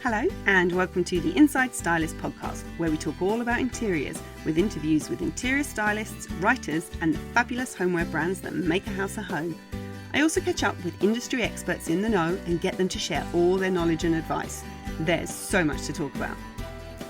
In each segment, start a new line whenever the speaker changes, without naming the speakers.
Hello and welcome to the Inside Stylist podcast, where we talk all about interiors with interviews with interior stylists, writers and the fabulous homeware brands that make a house a home. I also catch up with industry experts in the know and get them to share all their knowledge and advice. There's so much to talk about.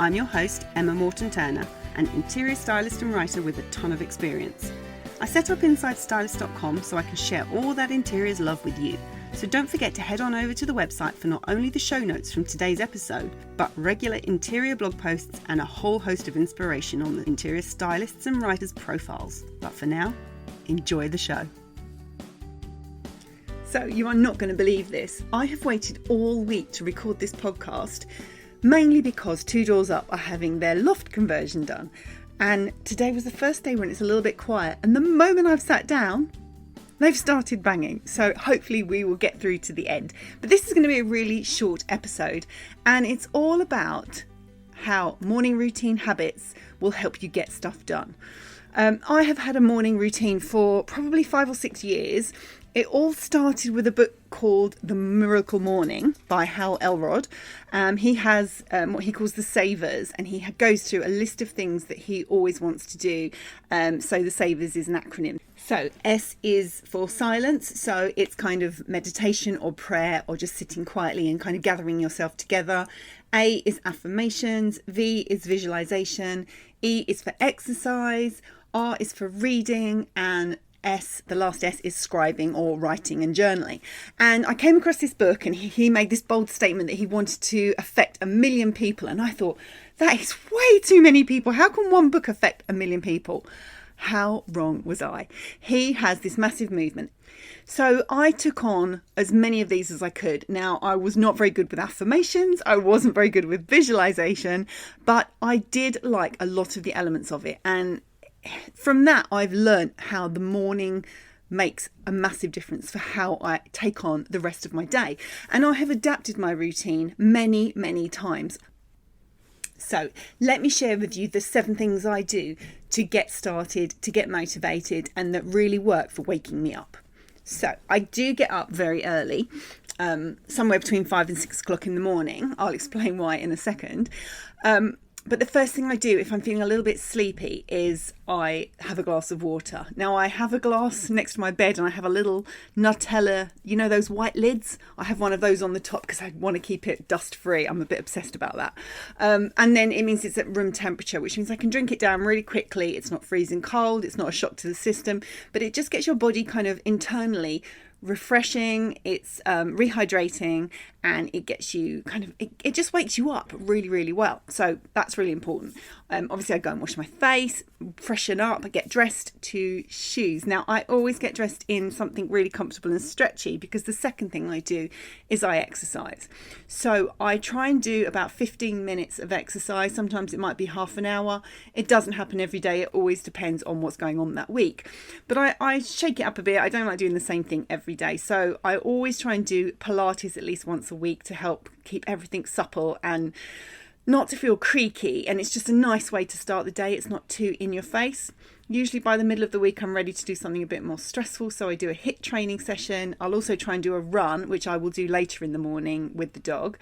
I'm your host, Emma Morton-Turner, an interior stylist and writer with a ton of experience. I set up InsideStylist.com so I can share all that interiors love with you. So don't forget to head on over to the website for not only the show notes from today's episode, but regular interior blog posts and a whole host of inspiration on the interior stylists and writers' profiles. But for now, enjoy the show. So you are not going to believe this. I have waited all week to record this podcast, mainly because two doors up are having their loft conversion done. And today was the first day when it's a little bit quiet. And the moment I've sat down, they've started banging, so hopefully we will get through to the end. But this is going to be a really short episode, and it's all about how morning routine habits will help you get stuff done. I have had a morning routine for probably 5 or 6 years. It all started with a book called The Miracle Morning by Hal Elrod. He has what he calls the savers, and he goes through a list of things that he always wants to do. So the savers is an acronym. So S is for silence. So it's kind of meditation or prayer or just sitting quietly and kind of gathering yourself together. A is affirmations. V is visualization. E is for exercise. R is for reading, and S, the last S, is scribing or writing and journaling. And I came across this book and he made this bold statement that he wanted to affect 1 million people. And I thought, that is way too many people. How can one book affect 1 million people? How wrong was I? He has this massive movement. So I took on as many of these as I could. Now, I was not very good with affirmations. I wasn't very good with visualization, but I did like a lot of the elements of it. And from that, I've learned how the morning makes a massive difference for how I take on the rest of my day. And I have adapted my routine many, many times. So let me share with you the 7 things I do to get started, to get motivated, and that really work for waking me up. So I do get up very early, somewhere between 5 and 6 o'clock in the morning. I'll explain why in a second. But the first thing I do if I'm feeling a little bit sleepy is I have a glass of water. Now, I have a glass next to my bed and I have a little Nutella, you know, those white lids? I have one of those on the top because I want to keep it dust free. I'm a bit obsessed about that. And then it means it's at room temperature, which means I can drink it down really quickly. It's not freezing cold. It's not a shock to the system, but it just gets your body kind of internally refreshing. It's rehydrating, and it gets you kind of, it just wakes you up really, really well. So that's really important. Obviously I go and wash my face, freshen up, I get dressed to shoes. Now, I always get dressed in something really comfortable and stretchy, because the second thing I do is I exercise. So I try and do about 15 minutes of exercise. Sometimes it might be half an hour. It doesn't happen every day. It always depends on what's going on that week. But I shake it up a bit. I don't like doing the same thing every day. So I always try and do Pilates at least once a week to help keep everything supple and not to feel creaky. And it's just a nice way to start the day. It's not too in your face. Usually by the middle of the week, I'm ready to do something a bit more stressful. So I do a HIIT training session. I'll also try and do a run, which I will do later in the morning with the dog.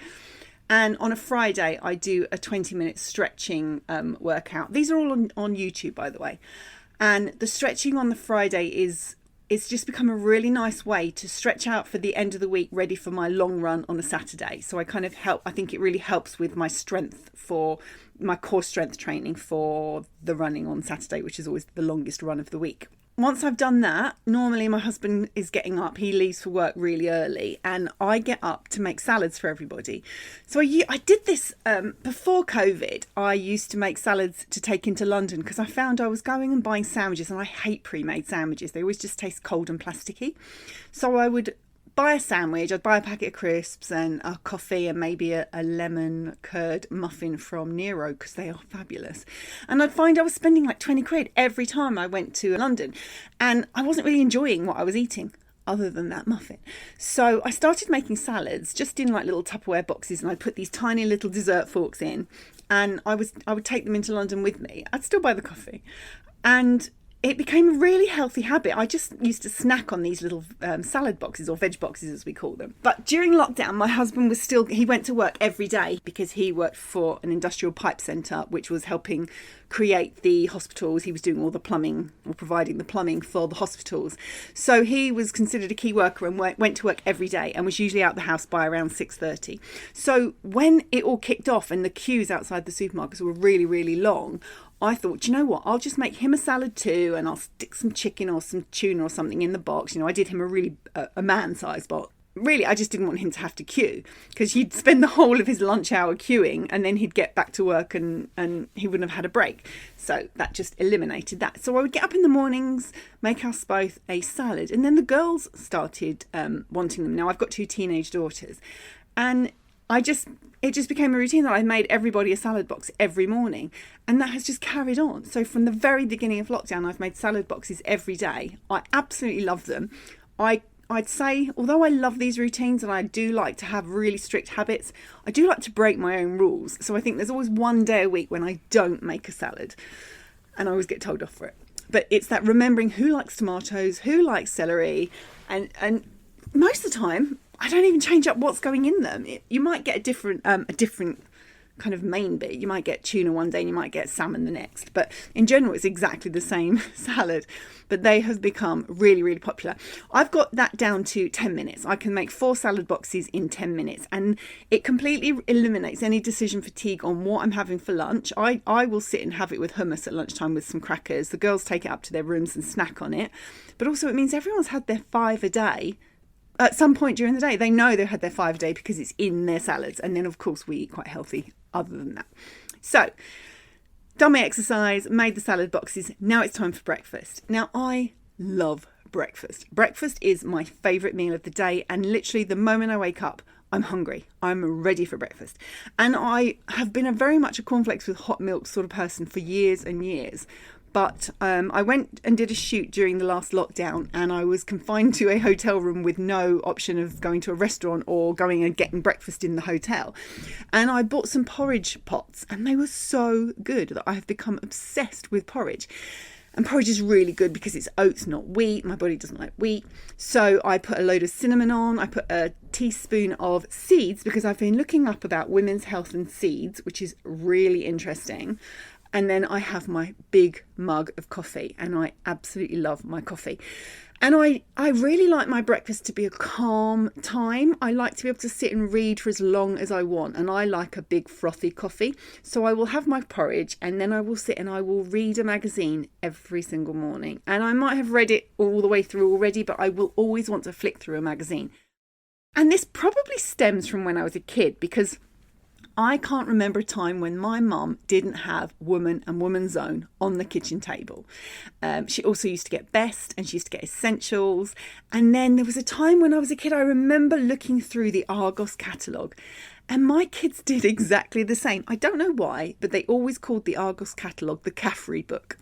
And on a Friday, I do a 20-minute stretching workout. These are all on YouTube, by the way. And the stretching on the Friday it's just become a really nice way to stretch out for the end of the week, ready for my long run on a Saturday. So I think it really helps with my strength, for my core strength training for the running on Saturday, which is always the longest run of the week. Once I've done that, normally my husband is getting up. He leaves for work really early, and I get up to make salads for everybody. So I did this before COVID. I used to make salads to take into London because I found I was going and buying sandwiches, and I hate pre-made sandwiches. They always just taste cold and plasticky. So I would buy a sandwich, I'd buy a packet of crisps and a coffee and maybe a lemon curd muffin from Nero, because they are fabulous. And I'd find I was spending like 20 quid every time I went to London, and I wasn't really enjoying what I was eating other than that muffin. So I started making salads just in like little Tupperware boxes, and I'd put these tiny little dessert forks in, and I would take them into London with me. I'd still buy the coffee, and it became a really healthy habit. I just used to snack on these little salad boxes, or veg boxes as we call them. But during lockdown, my husband was he went to work every day because he worked for an industrial pipe centre, which was helping create the hospitals. He was doing all the plumbing, or providing the plumbing for the hospitals. So he was considered a key worker and went to work every day and was usually out the house by around 6:30. So when it all kicked off and the queues outside the supermarkets were really, really long, I thought, do you know what, I'll just make him a salad too, and I'll stick some chicken or some tuna or something in the box. I did him a man-sized box. Really, I just didn't want him to have to queue, because he'd spend the whole of his lunch hour queuing and then he'd get back to work and he wouldn't have had a break. So that just eliminated that. So I would get up in the mornings, make us both a salad, and then the girls started wanting them. Now, I've got 2 teenage daughters, and it just became a routine that I made everybody a salad box every morning, and that has just carried on. So from the very beginning of lockdown, I've made salad boxes every day. I absolutely love them. I'd say, although I love these routines and I do like to have really strict habits, I do like to break my own rules. So I think there's always one day a week when I don't make a salad, and I always get told off for it. But it's that remembering who likes tomatoes, who likes celery, and most of the time I don't even change up what's going in them. You might get a different kind of main bit. You might get tuna one day and you might get salmon the next, but in general it's exactly the same salad. But they have become really, really popular. I've got that down to 10 minutes. I can make 4 salad boxes in 10 minutes, and it completely eliminates any decision fatigue on what I'm having for lunch. I will sit and have it with hummus at lunchtime with some crackers. The girls take it up to their rooms and snack on it. But also it means everyone's had their 5 a day at some point during the day. They know they've had their 5 a day because it's in their salads. And then, of course, we eat quite healthy other than that. So, done my exercise, made the salad boxes. Now it's time for breakfast. Now, I love breakfast. Breakfast is my favourite meal of the day. And literally the moment I wake up, I'm hungry. I'm ready for breakfast. And I have been very much a cornflakes with hot milk sort of person for years and years. But I went and did a shoot during the last lockdown, and I was confined to a hotel room with no option of going to a restaurant or going and getting breakfast in the hotel. And I bought some porridge pots, and they were so good that I have become obsessed with porridge. And porridge is really good because it's oats, not wheat. My body doesn't like wheat. So I put a load of cinnamon on. I put a teaspoon of seeds, because I've been looking up about women's health and seeds, which is really interesting. And then I have my big mug of coffee, and I absolutely love my coffee. And I really like my breakfast to be a calm time. I like to be able to sit and read for as long as I want, and I like a big frothy coffee. So I will have my porridge, and then I will sit and I will read a magazine every single morning. And I might have read it all the way through already, but I will always want to flick through a magazine. And this probably stems from when I was a kid, because I can't remember a time when my mum didn't have Woman and Woman's Own on the kitchen table. She also used to get Best, and she used to get Essentials. And then there was a time when I was a kid, I remember looking through the Argos catalogue, and my kids did exactly the same. I don't know why, but they always called the Argos catalogue the Caffrey book.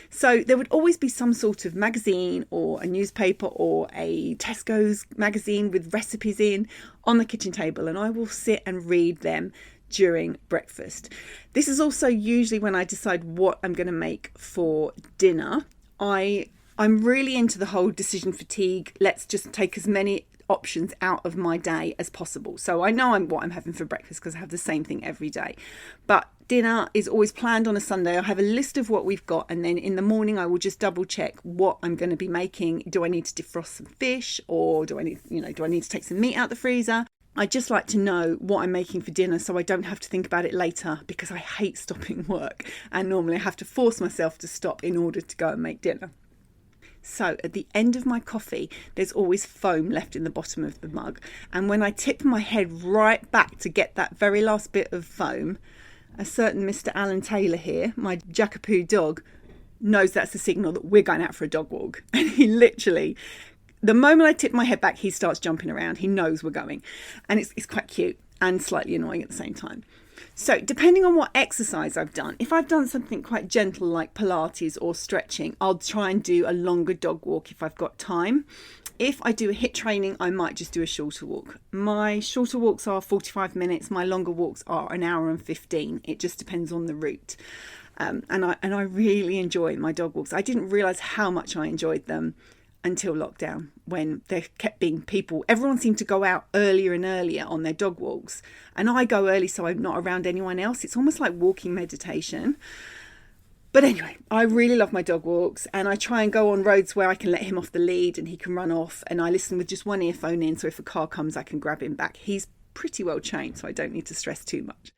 So there would always be some sort of magazine or a newspaper or a Tesco's magazine with recipes in on the kitchen table, and I will sit and read them during breakfast. This is also usually when I decide what I'm going to make for dinner. I'm really into the whole decision fatigue. Let's just take as many options out of my day as possible. So I know what I'm having for breakfast because I have the same thing every day. But dinner is always planned on a Sunday. I have a list of what we've got, and then in the morning I will just double check what I'm going to be making. Do I need to defrost some fish, or do I need to take some meat out the freezer? I just like to know what I'm making for dinner so I don't have to think about it later, because I hate stopping work, and normally I have to force myself to stop in order to go and make dinner. So at the end of my coffee, there's always foam left in the bottom of the mug. And when I tip my head right back to get that very last bit of foam, a certain Mr. Alan Taylor here, my Jackapoo dog, knows that's a signal that we're going out for a dog walk. And he literally, the moment I tip my head back, he starts jumping around. He knows we're going. And it's quite cute and slightly annoying at the same time. So depending on what exercise I've done, if I've done something quite gentle like Pilates or stretching, I'll try and do a longer dog walk if I've got time. If I do a HIIT training, I might just do a shorter walk. My shorter walks are 45 minutes. My longer walks are an hour and 15. It just depends on the route. And I really enjoy my dog walks. I didn't realise how much I enjoyed them until lockdown, when there kept being people. Everyone seemed to go out earlier and earlier on their dog walks, and I go early so I'm not around anyone else. It's almost like walking meditation. But anyway, I really love my dog walks, and I try and go on roads where I can let him off the lead and he can run off, and I listen with just one earphone in, so if a car comes I can grab him back. He's pretty well trained, so I don't need to stress too much.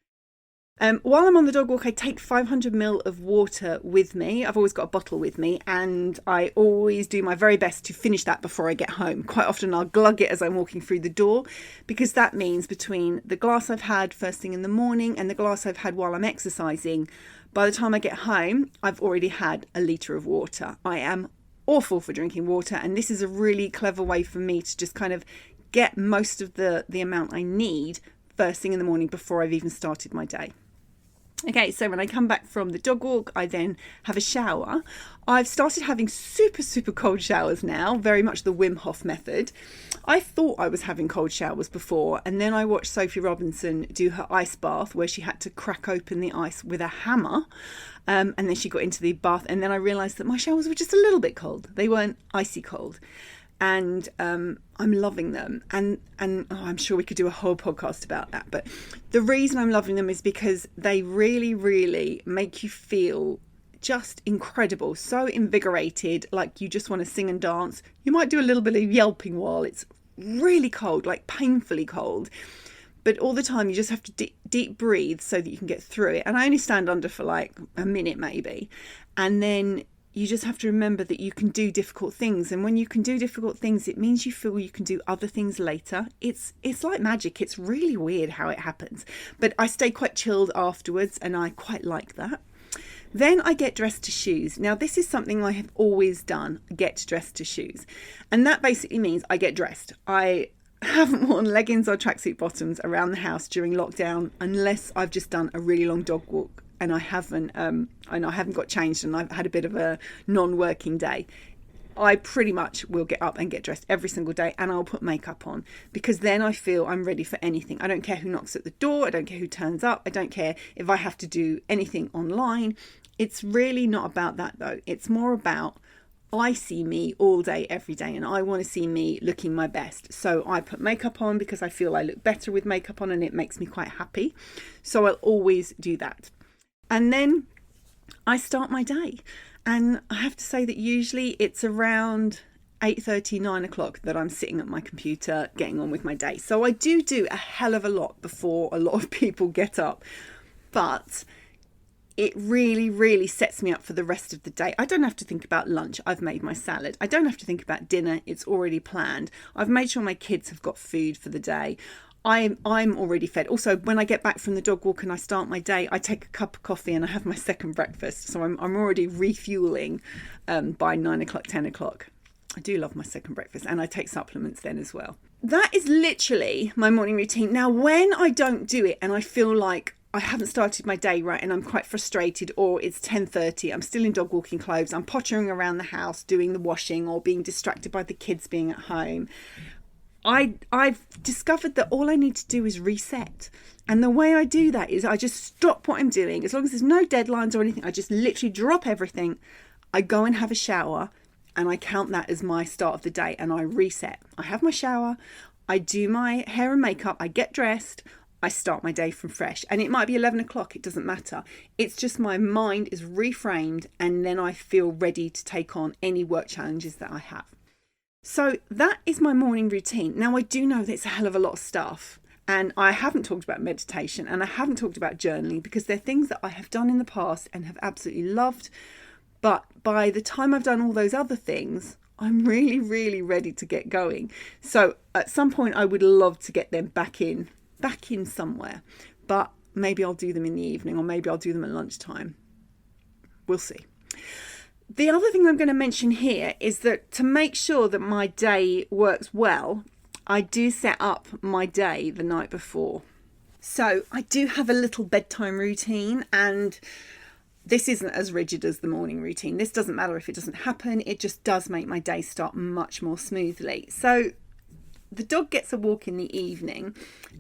While I'm on the dog walk, I take 500 ml of water with me. I've always got a bottle with me, and I always do my very best to finish that before I get home. Quite often I'll glug it as I'm walking through the door, because that means between the glass I've had first thing in the morning and the glass I've had while I'm exercising, by the time I get home, I've already had a litre of water. I am awful for drinking water, and this is a really clever way for me to just kind of get most of the amount I need first thing in the morning before I've even started my day. Okay, so when I come back from the dog walk, I then have a shower. I've started having super, super cold showers now, very much the Wim Hof method. I thought I was having cold showers before, and then I watched Sophie Robinson do her ice bath, where she had to crack open the ice with a hammer, and then she got into the bath, and then I realised that my showers were just a little bit cold. They weren't icy cold. And I'm loving them, and I'm sure we could do a whole podcast about that, but the reason I'm loving them is because they really, really make you feel just incredible, so invigorated, like you just want to sing and dance. You might do a little bit of yelping while it's really cold, like painfully cold, but all the time you just have to deep breathe so that you can get through it. And I only stand under for like a minute maybe, and then you just have to remember that you can do difficult things. And when you can do difficult things, it means you feel you can do other things later. It's like magic. It's really weird how it happens. But I stay quite chilled afterwards, and I quite like that. Then I get dressed to shoes. Now, this is something I have always done, get dressed to shoes. And that basically means I get dressed. I haven't worn leggings or tracksuit bottoms around the house during lockdown unless I've just done a really long dog walk. And I haven't got changed, and I've had a bit of a non-working day. I pretty much will get up and get dressed every single day, and I'll put makeup on, because then I feel I'm ready for anything. I don't care who knocks at the door. I don't care who turns up. I don't care if I have to do anything online. It's really not about that, though. It's more about I see me all day, every day, and I want to see me looking my best. So I put makeup on because I feel I look better with makeup on, and it makes me quite happy. So I'll always do that. And then I start my day, and I have to say that usually it's around 8:30, 9 o'clock that I'm sitting at my computer getting on with my day. So I do a hell of a lot before a lot of people get up, but it really, really sets me up for the rest of the day. I don't have to think about lunch. I've made my salad. I don't have to think about dinner. It's already planned. I've made sure my kids have got food for the day. I'm already fed. Also, when I get back from the dog walk and I start my day, I take a cup of coffee and I have my second breakfast. So I'm already refueling by 9 o'clock, 10 o'clock. I do love my second breakfast, and I take supplements then as well. That is literally my morning routine. Now, when I don't do it and I feel like I haven't started my day right and I'm quite frustrated, or it's 10:30, I'm still in dog walking clothes, I'm pottering around the house doing the washing or being distracted by the kids being at home, I've discovered that all I need to do is reset. And the way I do that is I just stop what I'm doing. As long as there's no deadlines or anything, I just literally drop everything. I go and have a shower, and I count that as my start of the day, and I reset. I have my shower, I do my hair and makeup, I get dressed, I start my day from fresh. And it might be 11 o'clock, it doesn't matter. It's just my mind is reframed, and then I feel ready to take on any work challenges that I have. So that is my morning routine. Now, I do know that it's a hell of a lot of stuff, and I haven't talked about meditation, and I haven't talked about journaling, because they're things that I have done in the past and have absolutely loved. But by the time I've done all those other things, I'm really, really ready to get going. So at some point I would love to get them back in somewhere, but maybe I'll do them in the evening, or maybe I'll do them at lunchtime. We'll see. The other thing I'm going to mention here is that to make sure that my day works well, I do set up my day the night before. So I do have a little bedtime routine, and this isn't as rigid as the morning routine. This doesn't matter if it doesn't happen. It just does make my day start much more smoothly. So the dog gets a walk in the evening,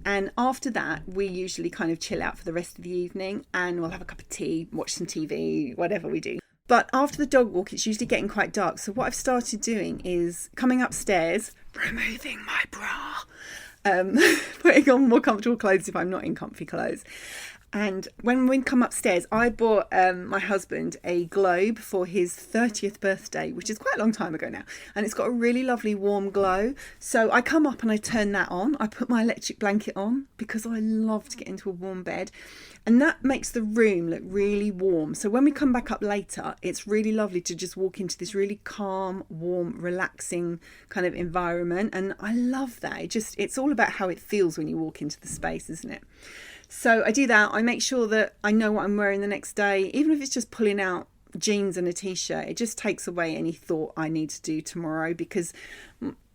and after that we usually kind of chill out for the rest of the evening, and we'll have a cup of tea, watch some TV, whatever we do. But after the dog walk, it's usually getting quite dark. So what I've started doing is coming upstairs, removing my bra, putting on more comfortable clothes if I'm not in comfy clothes. And when we come upstairs, I bought my husband a globe for his 30th birthday, which is quite a long time ago now. And it's got a really lovely warm glow. So I come up and I turn that on. I put my electric blanket on because I love to get into a warm bed. And that makes the room look really warm. So when we come back up later, it's really lovely to just walk into this really calm, warm, relaxing kind of environment. And I love that. It's all about how it feels when you walk into the space, isn't it? So I do that. I make sure that I know what I'm wearing the next day, even if it's just pulling out jeans and a t-shirt. It just takes away any thought I need to do tomorrow, because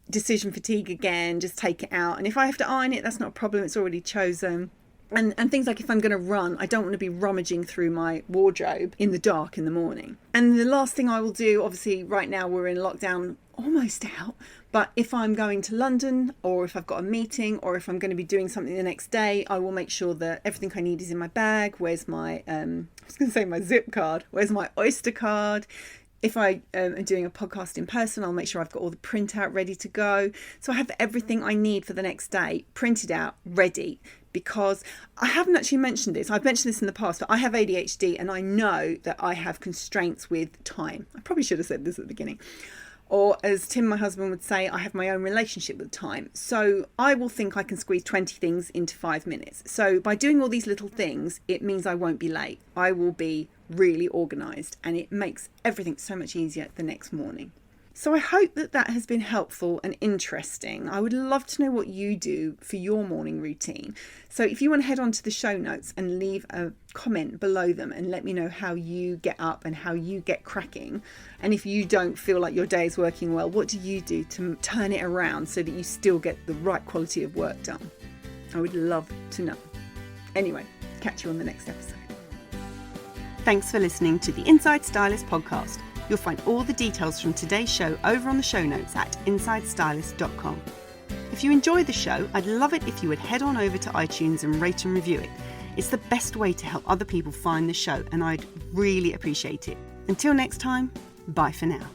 decision fatigue again, just take it out. And if I have to iron it, that's not a problem. It's already chosen. And things like if I'm going to run, I don't want to be rummaging through my wardrobe in the dark in the morning. And the last thing I will do, obviously right now we're in lockdown, almost out, but if I'm going to London, or if I've got a meeting, or if I'm going to be doing something the next day, I will make sure that everything I need is in my bag. Where's my, my zip card? Where's my Oyster card? If I am doing a podcast in person, I'll make sure I've got all the printout ready to go. So I have everything I need for the next day printed out, ready. Because I haven't actually mentioned this. I've mentioned this in the past, but I have ADHD and I know that I have constraints with time. I probably should have said this at the beginning. Or as Tim, my husband, would say, I have my own relationship with time. So I will think I can squeeze 20 things into 5 minutes. So by doing all these little things, it means I won't be late. I will be really organised, and it makes everything so much easier the next morning. So I hope that has been helpful and interesting. I would love to know what you do for your morning routine. So if you want to head on to the show notes and leave a comment below them and let me know how you get up and how you get cracking. And if you don't feel like your day is working well, what do you do to turn it around so that you still get the right quality of work done? I would love to know. Anyway, catch you on the next episode. Thanks for listening to the Inside Stylist podcast. You'll find all the details from today's show over on the show notes at insidestylist.com. If you enjoy the show, I'd love it if you would head on over to iTunes and rate and review it. It's the best way to help other people find the show, and I'd really appreciate it. Until next time, bye for now.